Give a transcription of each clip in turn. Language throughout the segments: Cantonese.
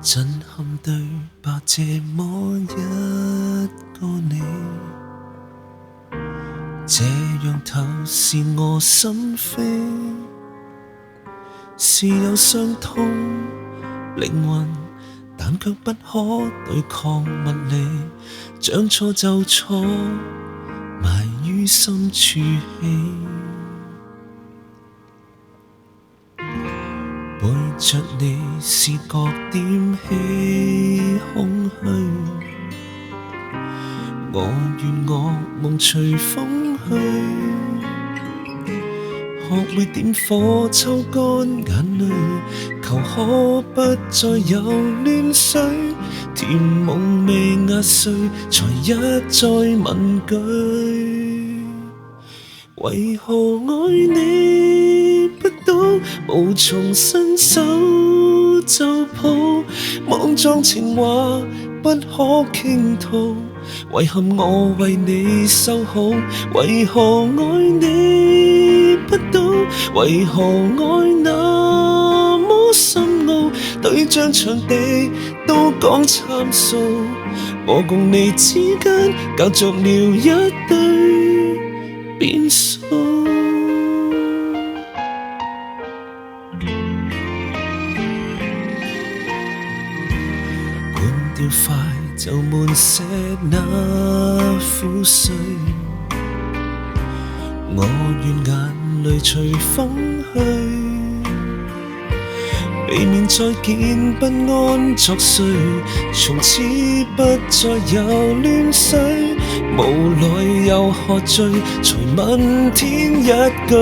震撼對白這麼一個你，這樣透視我心扉，是有傷痛靈魂，但卻不可對抗物理，將錯就錯，埋於深處氣。背着你視覺點起空虛，我願我夢隨風去，學會點火抽乾眼淚，求可不再有亂水，甜夢未壓碎，才一再問句，為何愛你不到，無從伸手就抱，莽撞情話不可傾吐，遺憾我為你修好，為何愛你不到，為何愛那麼深奧，對象場地都講參數，我共你之間隔着了一堆變數。灌掉快就滿瀉那苦水，我願眼淚隨風去，避免再見不安作祟，從此不再有亂水，無奈又喝醉，才問天一句，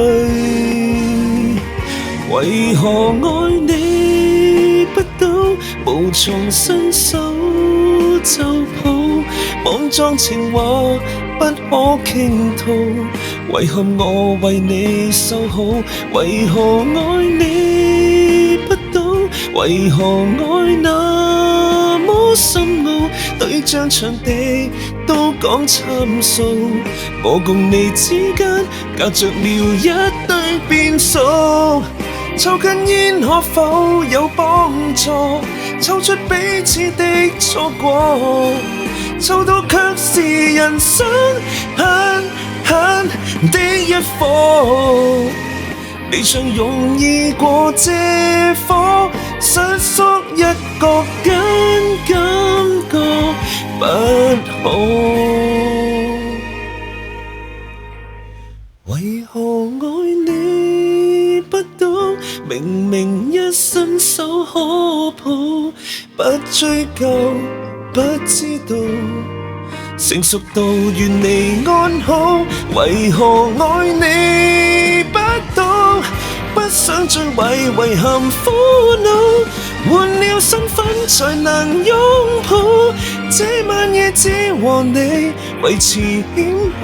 為何愛你不到，無從伸手就抱，莽撞情話不可傾吐，遺憾我為你修好，為何愛你不到，為何愛那麼深奧，對象場地都講參數，我共你之間隔着了一堆變數，抽根煙可否有幫助，抽出彼此的錯過，抽到卻是人生狠狠的一課，離場容易過這火，瑟縮一角跟感覺不好，為何愛你不到，明明一伸手可抱，不追究不知道，成熟到願你安好，為何愛你不到，不想再為遺憾苦惱，換了身份才能擁抱，這晚夜只和你維持謙虛。